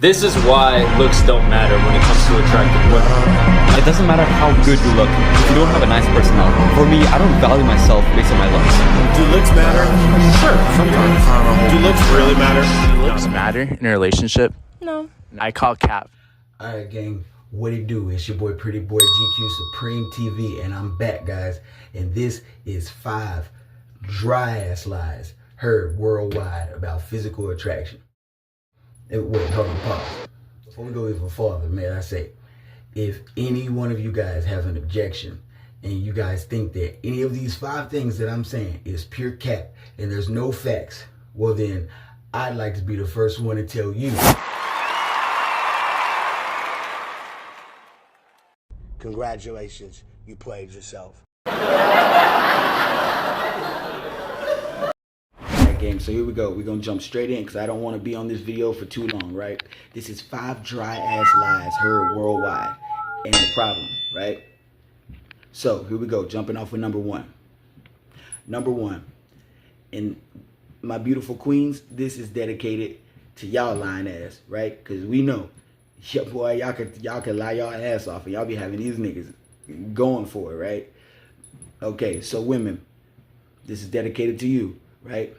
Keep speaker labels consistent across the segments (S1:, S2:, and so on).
S1: This is why looks don't matter when it comes to attractive women.
S2: It doesn't matter how good you look if you don't have a nice personality. For me, I don't value myself based on my looks.
S3: Do looks matter? Sure, sometimes. Do looks really matter?
S4: Do looks matter in a relationship?
S5: No.
S4: I call cap.
S6: Alright gang, what it do? It's your boy Pretty Boy GQ Supreme TV, and I'm back, guys. And this is 5 dry ass lies heard worldwide about physical attraction. And wait, hold on, pause. Before we go even farther, man, I say, if any one of you guys have an objection and you guys think that any of these 5 things that I'm saying is pure cap and there's no facts, well then, I'd like to be the first one to tell you.
S3: Congratulations, you played yourself.
S6: Game. So here we go. We're gonna jump straight in because I don't want to be on this video for too long, right? This is 5 dry ass lies heard worldwide. Ain't a problem, right? So here we go. Jumping off with number 1. Number 1, and my beautiful queens, this is dedicated to y'all lying ass, right? Because we know, yeah, boy, y'all can lie y'all ass off and y'all be having these niggas going for it, right? Okay, so women, this is dedicated to you, right?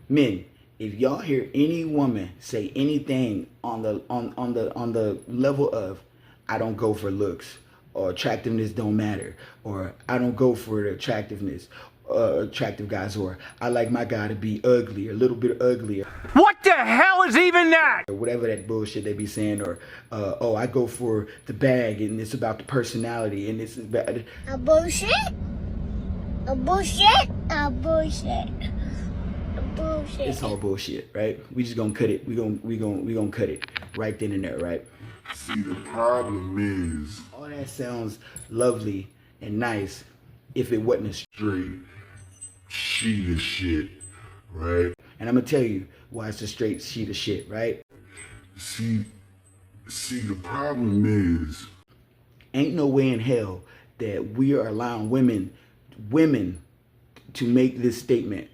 S6: Men, if y'all hear any woman say anything on the level of I don't go for looks, or attractiveness don't matter, or I don't go for the attractiveness, attractive guys, or I like my guy to be ugly, a little bit uglier.
S7: What the hell is even that?
S6: Or whatever that bullshit they be saying, or oh, I go for the bag and it's about the personality and this is bad.
S5: A bullshit? A bullshit? A bullshit. Bullshit.
S6: It's all bullshit, right? We just gonna cut it. We gonna cut it right then and there, right?
S8: See, the problem is
S6: All that sounds lovely and nice if it wasn't a
S8: straight sheet of shit, right?
S6: And I'm gonna tell you why it's a straight sheet of shit, right?
S8: See, the problem is
S6: Ain't no way in hell that we are allowing women to make this statement.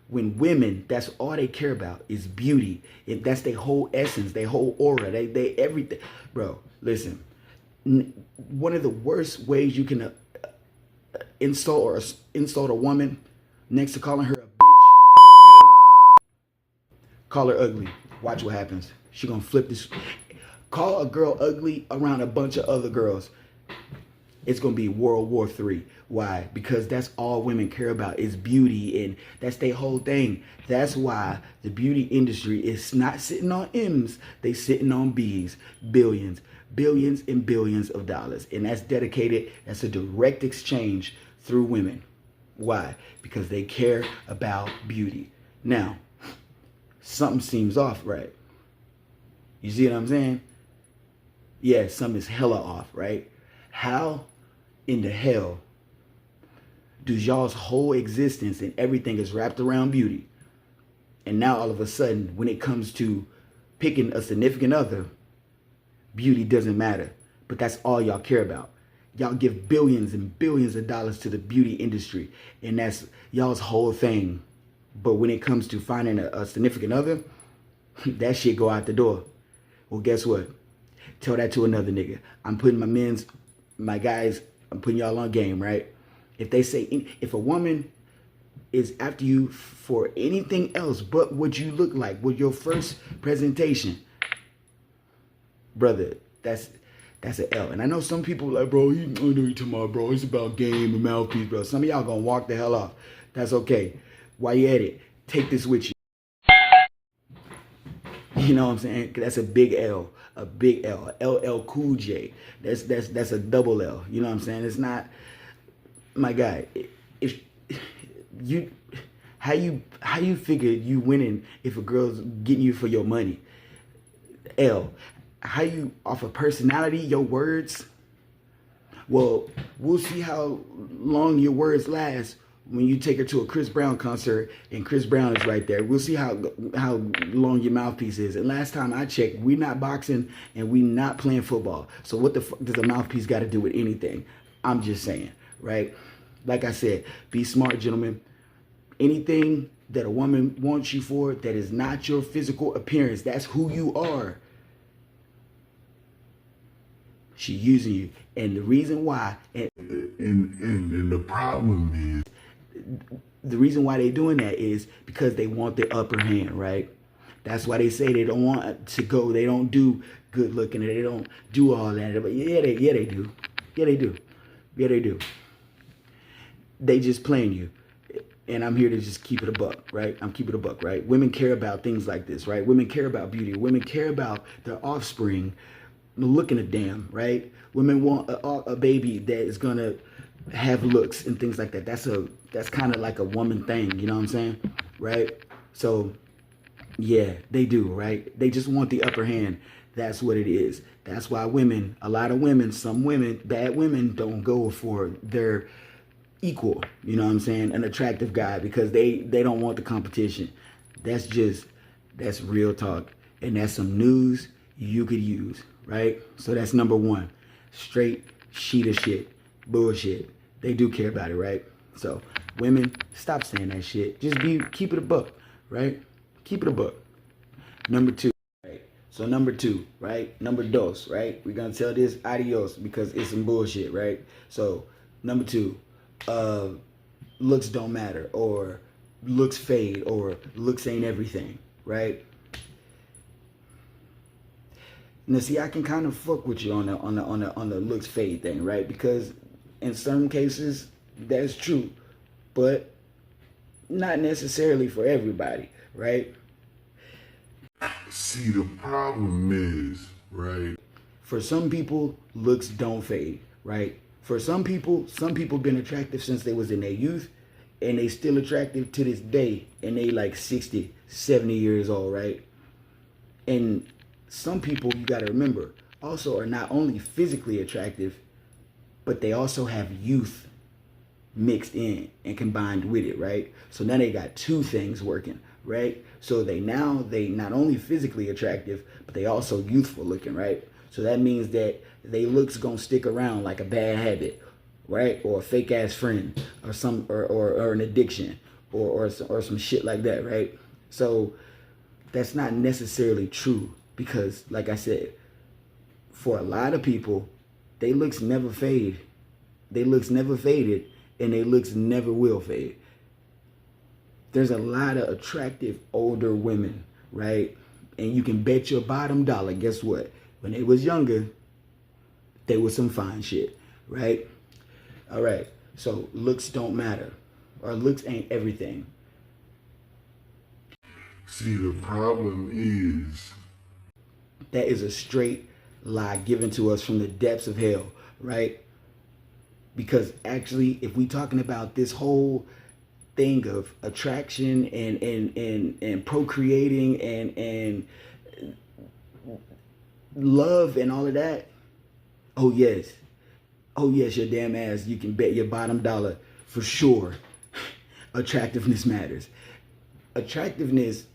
S6: When women, that's all they care about is beauty. That's their whole essence, their whole aura, they everything. Bro, listen. One of the worst ways you can insult a woman, next to calling her a bitch, call her ugly. Watch what happens. She gonna flip this. Call a girl ugly around a bunch of other girls. It's going to be World War III. Why? Because that's all women care about is beauty, and that's their whole thing. That's why the beauty industry is not sitting on M's. They sitting on B's. Billions and billions of dollars. And that's dedicated, that's a direct exchange through women. Why? Because they care about beauty. Now, something seems off, right? You see what I'm saying? Yeah, something is hella off, right? How in the hell does y'all's whole existence and everything is wrapped around beauty, and now all of a sudden when it comes to picking a significant other, beauty doesn't matter, but that's all y'all care about? Y'all give billions and billions of dollars to the beauty industry, and that's y'all's whole thing. But when it comes to finding a significant other, that shit go out the door. Well, guess what? Tell that to another nigga. I'm putting my guys, I'm putting y'all on game, right? If they say, if a woman is after you for anything else but what you look like with your first presentation, brother, that's an L. And I know some people like, bro, I know you're talking about, bro, it's about game and mouthpiece, bro. Some of y'all gonna walk the hell off. That's okay. While you at it, take this with you. You know what I'm saying? That's a big L. A big L, LL Cool J. That's a double L. You know what I'm saying? It's not, my guy. If you, how you figure you winning if a girl's getting you for your money? L. How you off of personality, your words? Well, we'll see how long your words last when you take her to a Chris Brown concert and Chris Brown is right there. We'll see how long your mouthpiece is. And last time I checked, we not boxing and we not playing football. So what the fuck does a mouthpiece got to do with anything? I'm just saying, right? Like I said, be smart, gentlemen. Anything that a woman wants you for that is not your physical appearance, that's who you are. She using you. And the reason why,
S8: And the problem
S6: the reason why they doing that is because they want the upper hand, right? That's why they say they don't want to go. They don't do good looking. They don't do all that. But yeah, they do. Yeah, they do. Yeah, they do. They just playing you. And I'm here to just keep it a buck, right? I'm keeping it a buck, right? Women care about things like this, right? Women care about beauty. Women care about their offspring looking a damn, right? Women want a baby that is gonna have looks and things like that. That's kind of like a woman thing, you know what I'm saying, right? So yeah, they do, right? They just want the upper hand. That's what it is. That's why women, a lot of women, some women, bad women, don't go for their equal, you know what I'm saying, an attractive guy, because they don't want the competition. That's real talk, and that's some news you could use, right? So that's number one. Straight sheet of shit, bullshit. They do care about it, right? So women, stop saying that shit. Just keep it a buck, right? Keep it a buck. Number two, right? So number two, right? Number dos, right? We're gonna tell this adios because it's some bullshit, right? So number two, looks don't matter, or looks fade, or looks ain't everything, right? Now, see, I can kind of fuck with you on the looks fade thing, right? Because in some cases that's true, but not necessarily for everybody, right?
S8: see, the problem is, right?
S6: For some people, looks don't fade, right? For some people been attractive since they was in their youth, and they still attractive to this day, and they like 60, 70 years old, right? And some people, you got to remember, also are not only physically attractive, but they also have youth mixed in and combined with it, right? So now they got two things working, right? So they not only physically attractive, but they also youthful looking, right? So that means that they looks gonna stick around like a bad habit, right? Or a fake ass friend, or or an addiction, or some shit like that, right? So that's not necessarily true, because like I said, for a lot of people, they looks never fade. They looks never faded, and they looks never will fade. There's a lot of attractive older women, right? And you can bet your bottom dollar, guess what? When they was younger, they was some fine shit, right? All right, so looks don't matter, or looks ain't everything.
S8: See, the problem is,
S6: that is a straight lie given to us from the depths of hell, right? Because actually, if we talking about this whole thing of attraction and procreating and love and all of that, oh yes, your damn ass, you can bet your bottom dollar for sure attractiveness matters. Attractiveness,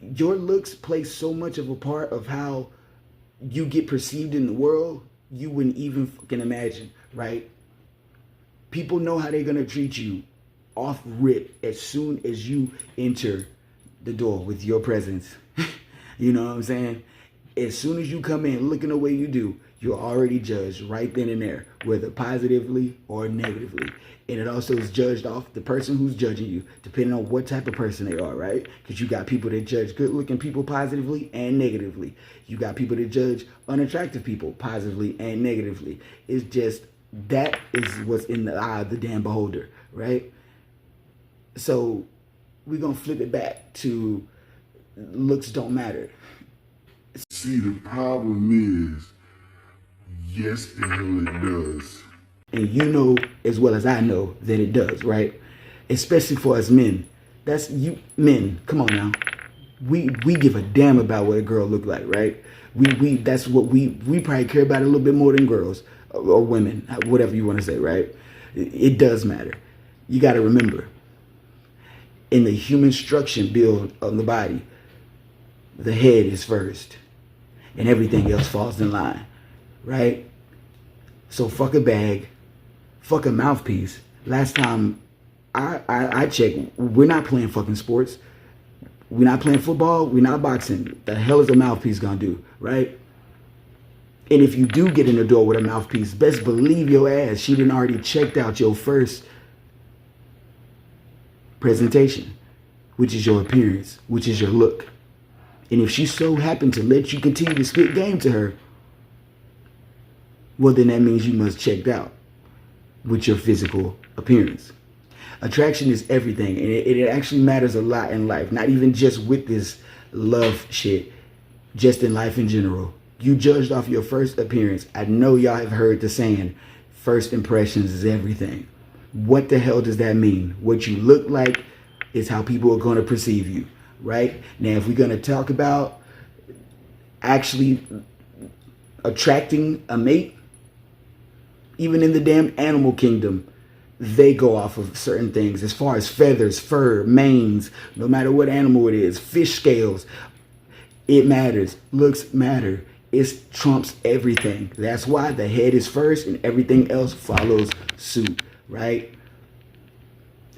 S6: your looks play so much of a part of how you get perceived in the world, you wouldn't even fucking imagine, right? People know how they're gonna treat you off rip as soon as you enter the door with your presence. You know what I'm saying? As soon as you come in looking the way you do, you're already judged right then and there, whether positively or negatively. And it also is judged off the person who's judging you, depending on what type of person they are, right? Because you got people that judge good-looking people positively and negatively. You got people that judge unattractive people positively and negatively. It's just, that is what's in the eye of the damn beholder, right? So we're going to flip it back to looks don't matter.
S8: see, the problem is, yes, the hell it does.
S6: And you know as well as I know that it does, right? Especially for us men. That's you men, come on now. We give a damn about what a girl look like, right? That's what we probably care about a little bit more than girls or women, whatever you want to say, right? It does matter. You got to remember, in the human structure build of the body, the head is first and everything else falls in line, right? So fuck a bag, fuck a mouthpiece. Last time I checked, we're not playing fucking sports. We're not playing football. We're not boxing. The hell is a mouthpiece gonna do, right? And if you do get in the door with a mouthpiece, best believe your ass, she done already checked out your first presentation, which is your appearance, which is your look. And if she so happened to let you continue to spit game to her, well, then that means you must checked out with your physical appearance. Attraction is everything, and it actually matters a lot in life, not even just with this love shit, just in life in general. You judged off your first appearance. I know y'all have heard the saying, first impressions is everything. What the hell does that mean? What you look like is how people are going to perceive you, right? Now, if we're going to talk about actually attracting a mate, even in the damn animal kingdom, they go off of certain things as far as feathers, fur, manes, no matter what animal it is, fish scales. It matters. Looks matter. It trumps everything. That's why the head is first and everything else follows suit, right?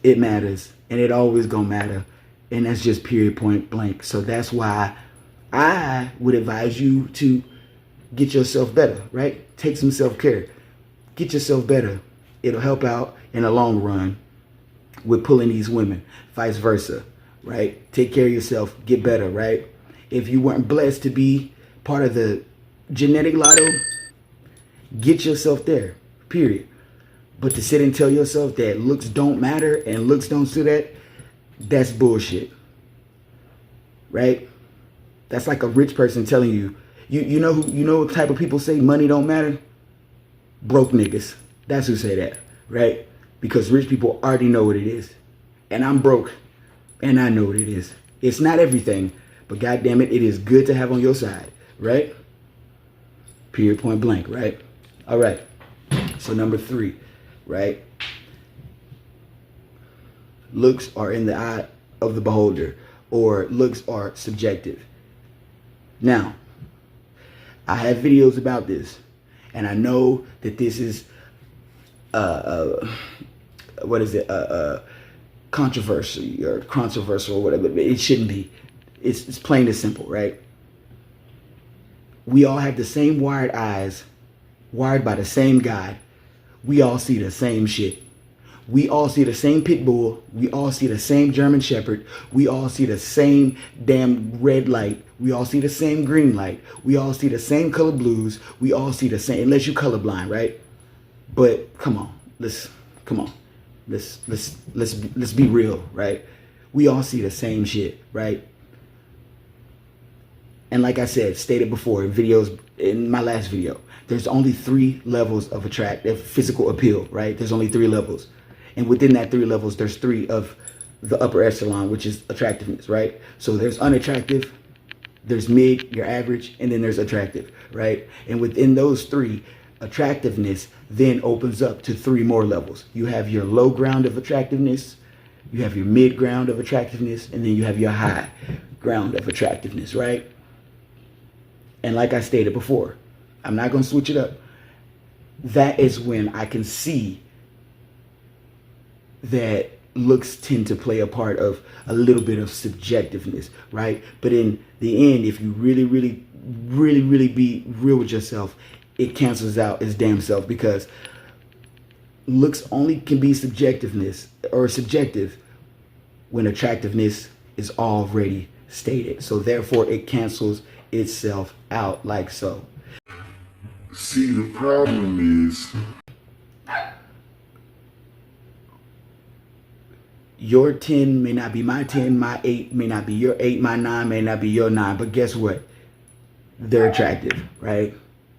S6: It matters, and it always gonna matter, and that's just period, point blank. So that's why I would advise you to get yourself better, right? Take some self-care. Get yourself better. It'll help out in the long run with pulling these women, vice versa, right? Take care of yourself, get better, right? If you weren't blessed to be part of the genetic lotto, get yourself there, period. But to sit and tell yourself that looks don't matter and looks don't do that, that's bullshit, right? That's like a rich person telling you, you know what type of people say money don't matter? Broke niggas. That's who say that, right? Because rich people already know what it is. And I'm broke, and I know what it is. It's not everything, but goddamn it, it is good to have on your side, right? Period, point blank, right? All right. So number 3, right? Looks are in the eye of the beholder, or looks are subjective. Now, I have videos about this, and I know that this is controversy or controversial or whatever, but it shouldn't be. It's plain and simple, right? We all have the same wired eyes, wired by the same guy. We all see the same shit. We all see the same pit bull. We all see the same German shepherd. We all see the same damn red light. We all see the same green light. We all see the same color blues. We all see the same, unless you colorblind, right? But come on, let's be real, right? We all see the same shit, right? And like I said, stated before in videos, in my last video, there's only 3 levels of physical appeal, right? There's only 3 levels. And within that 3 levels, there's 3 of the upper echelon, which is attractiveness, right? So there's unattractive, there's mid, your average, and then there's attractive, right? And within those 3, attractiveness then opens up to 3 more levels. You have your low ground of attractiveness, you have your mid ground of attractiveness, and then you have your high ground of attractiveness, right? And like I stated before, I'm not going to switch it up. That is when I can see that looks tend to play a part of a little bit of subjectiveness, right? But in the end, if you really be real with yourself, it cancels out its damn self, because looks only can be subjectiveness or subjective when attractiveness is already stated. So therefore it cancels itself out like so.
S8: See, the problem is
S6: your 10 may not be my 10, my 8 may not be your 8, my 9 may not be your 9, but guess what? They're attractive, right?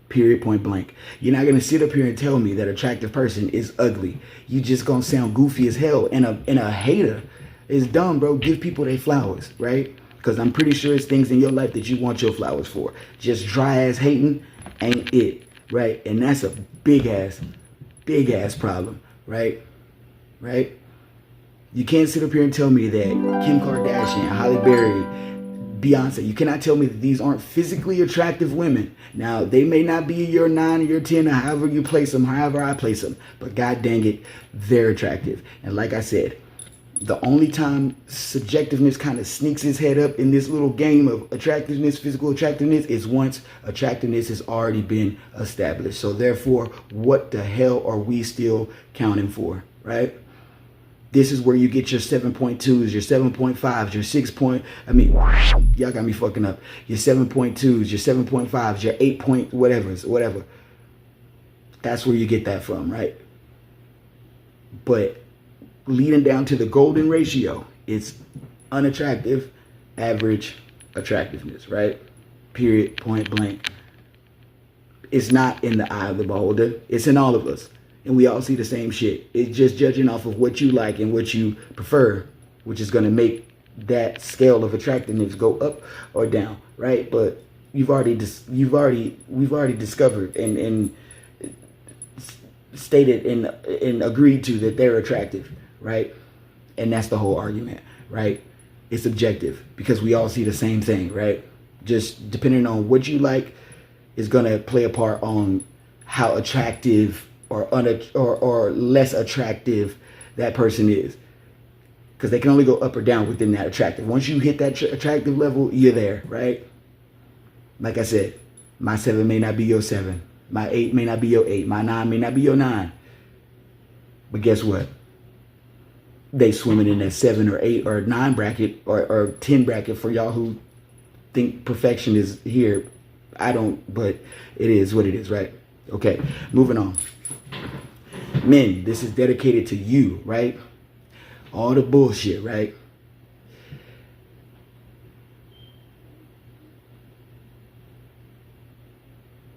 S6: Period, point blank. You're not gonna sit up here and tell me that attractive person is ugly. You just gonna sound goofy as hell. And a hater is dumb, bro. Give people their flowers, right? Because I'm pretty sure it's things in your life that you want your flowers for. Just dry ass hating ain't it, right? And that's a big ass problem, right? Right? You can't sit up here and tell me that Kim Kardashian, Halle Berry, Beyonce, you cannot tell me that these aren't physically attractive women. Now, they may not be your 9 or your 10 or however you place them, however I place them, but god dang it, they're attractive. And like I said, The only time subjectiveness kind of sneaks its head up in this little game of attractiveness, physical attractiveness, is once attractiveness has already been established. So therefore, what the hell are we still counting for, right? This is where you get your 7.2s, your 7.5s, your 6 point, y'all got me fucking up. Your 7.2s, your 7.5s, your 8 point whatever. That's where you get that from, right? But leading down to the golden ratio, it's unattractive, average, attractiveness, right? Period, point blank. It's not in the eye of the beholder. It's in all of us. And we all see the same shit. It's just judging off of what you like and what you prefer, which is going to make that scale of attractiveness go up or down, right? But we've already discovered and stated and agreed to that they're attractive, right? And that's the whole argument, right? It's objective because we all see the same thing, right? Just depending on what you like is going to play a part on how attractive or less attractive that person is, because they can only go up or down within that attractive. Once you hit that attractive level, you're there, right? Like I said, my 7 may not be your 7. My 8 may not be your 8. My 9 may not be your 9. But guess what? They swimming in that 7 or 8 or 9 bracket or 10 bracket for y'all who think perfection is here. I don't, but it is what it is, right? Okay, moving on. Men, this is dedicated to you, right? All the bullshit, right?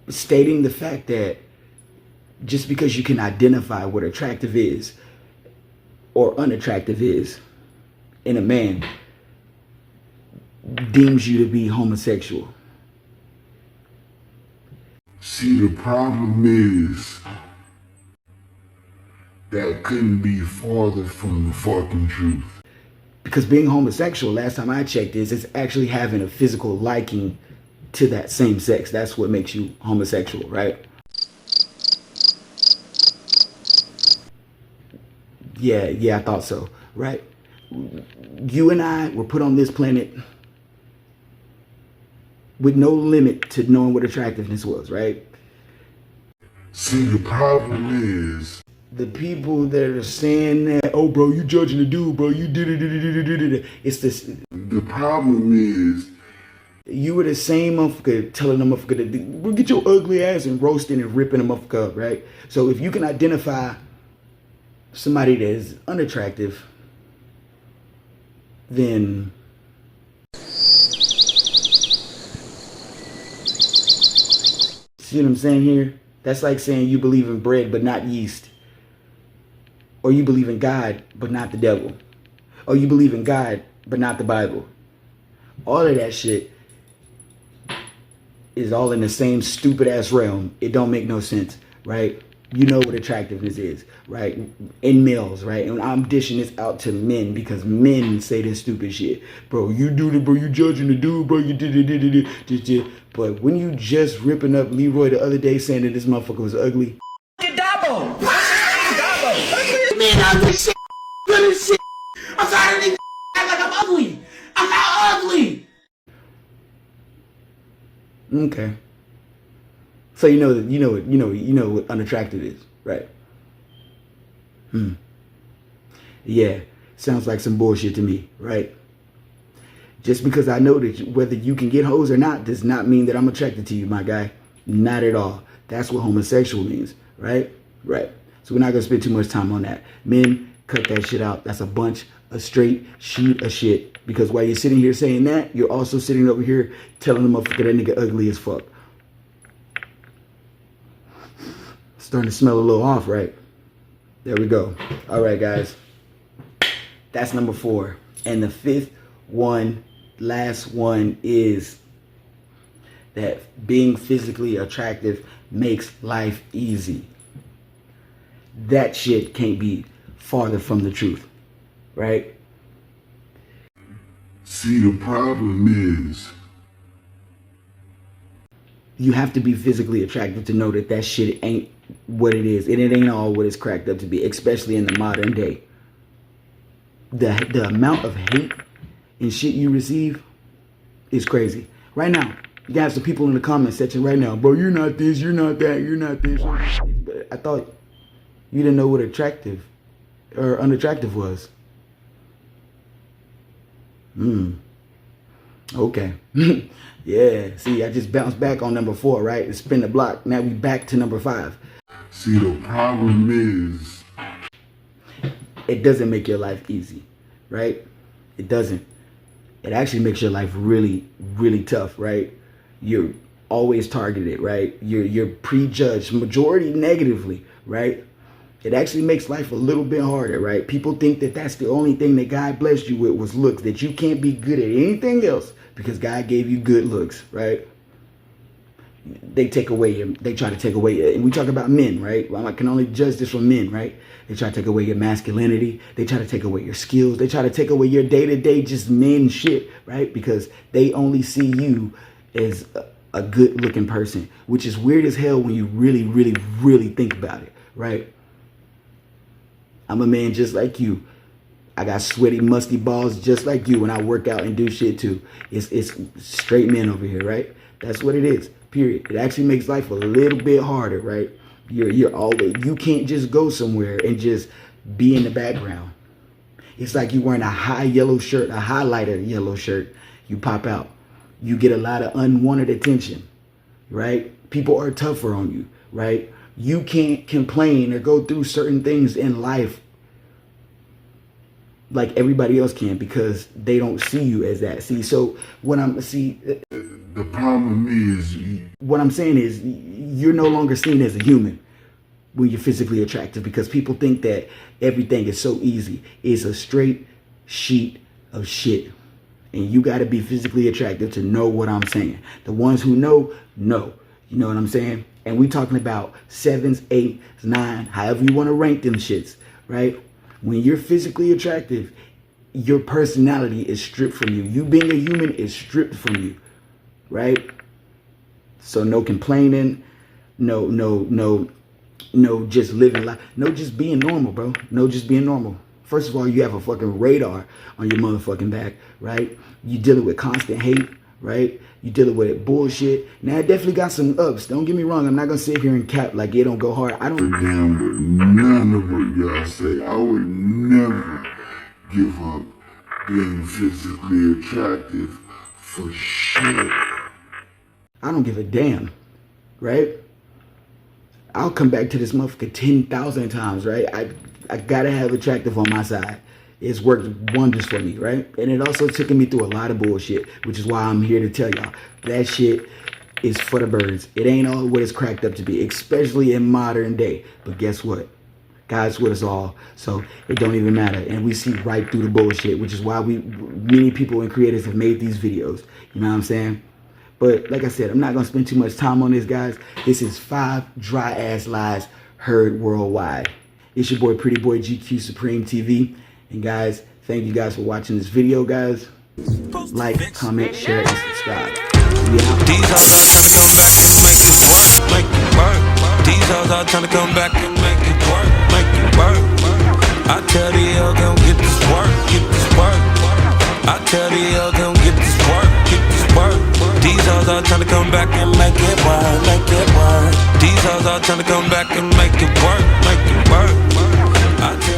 S6: Stating the fact that just because you can identify what attractive is or unattractive is in a man deems you to be homosexual.
S8: See, the problem is that couldn't be farther from the fucking truth.
S6: Because being homosexual, last time I checked, is it's actually having a physical liking to that same sex. That's what makes you homosexual, right? Yeah, I thought so, right? You and I were put on this planet with no limit to knowing what attractiveness was, right?
S8: See, the problem is
S6: the people that are saying that, oh, bro, you judging the dude, bro, you did it. It's this.
S8: The problem is
S6: you were the same motherfucker telling them motherfucker to we'll get your ugly ass and roasting and ripping them motherfucker up, right? So if you can identify somebody that is unattractive, then see what I'm saying here? That's like saying you believe in bread but not yeast. Or you believe in God but not the devil. Or you believe in God but not the Bible. All of that shit is all in the same stupid ass realm. It don't make no sense, right? You know what attractiveness is, right? In males, right? And I'm dishing this out to men because men say this stupid shit. Bro, you do it, bro. You judging the dude, bro. You did it. But when you just ripping up Leroy the other day saying that this motherfucker was ugly.
S3: Dabo! Man, ugly shit. Good as shit. I'm tired of these act like I'm ugly. I'm not ugly.
S6: Okay. So you know what unattractive is, right? Yeah, sounds like some bullshit to me, right? Just because I know that whether you can get hoes or not does not mean that I'm attracted to you, my guy. Not at all. That's what homosexual means, right? Right. So we're not gonna spend too much time on that. Men, cut that shit out. That's a bunch of straight sheet of shit. Because while you're sitting here saying that, you're also sitting over here telling the motherfucker that nigga ugly as fuck. Starting to smell a little off, right? There we go. All right, guys. That's number 4. And the 5th one, last one, is that being physically attractive makes life easy. That shit can't be farther from the truth, right?
S8: See, the problem is
S6: you have to be physically attractive to know that that shit ain't what it is. And it ain't all what it's cracked up to be, especially in the modern day. the amount of hate and shit you receive is crazy. Right now, you got some people in the comment section right now, bro, you're not this, you're not that, you're not this. But I thought you didn't know what attractive or unattractive was. Okay. Yeah, see, I just bounced back on number 4, right? It's spin the block. Now we back to number 5.
S8: See, the problem is,
S6: it doesn't make your life easy, right? It doesn't. It actually makes your life really, really tough, right? You're always targeted, right? You're prejudged, majority negatively, right? It actually makes life a little bit harder, right? People think that that's the only thing that God blessed you with was looks, that you can't be good at anything else because God gave you good looks, right? They try to take away, and we talk about men, right? Well, I can only judge this from men, right? They try to take away your masculinity. They try to take away your skills. They try to take away your day-to-day just men shit, right? Because they only see you as a good-looking person, which is weird as hell when you really, really, really think about it, right? I'm a man just like you. I got sweaty, musty balls just like you when I work out and do shit too. It's straight men over here, right? That's what it is, period. It actually makes life a little bit harder, right? You can't just go somewhere and just be in the background. It's like you wearing a high yellow shirt, a highlighter yellow shirt. You pop out. You get a lot of unwanted attention, right? People are tougher on you, right? You can't complain or go through certain things in life like everybody else can because they don't see you as that. See, so
S8: the problem is,
S6: what I'm saying is you're no longer seen as a human when you're physically attractive because people think that everything is so easy. It's a straight sheet of shit. And you got to be physically attractive to know what I'm saying. The ones who know. You know what I'm saying? And we talking about 7s, 8s, 9, however you want to rank them shits, right? When you're physically attractive, your personality is stripped from you. You being a human is stripped from you, right? So no complaining, no just living life, no just being normal, bro. No just being normal. First of all, you have a fucking radar on your motherfucking back, right? You dealing with constant hate, right? You dealing with bullshit. Now, it definitely got some ups. Don't get me wrong. I'm not going to sit here and cap like it don't go hard. I don't.
S8: damn, but none of what y'all say. I would never give up being physically attractive for shit.
S6: I don't give a damn, right? I'll come back to this motherfucker 10,000 times, right? I gotta have attractive on my side. It's worked wonders for me, right? And it also took me through a lot of bullshit, which is why I'm here to tell y'all that shit is for the birds. It ain't all what it's cracked up to be, especially in modern day. But guess what? God's with us all, so it don't even matter. And we see right through the bullshit, which is why many people and creators have made these videos. You know what I'm saying? But like I said, I'm not going to spend too much time on this, guys. This is 5 dry-ass lies heard worldwide. It's your boy, Pretty Boy GQ Supreme TV. And guys, thank you guys for watching this video, guys. Like, comment, share, and subscribe. We out.
S9: These hoes are trying to come back and make it work, make it work. These hoes are trying to come back and make it work, make it work. I tell the girl, gon' get this work, get this work. I tell the girl, gon' get this work, get this work. These hoes are trying to come back and make it work, make it work. These hoes are trying to come back and make it work, make it work. I tell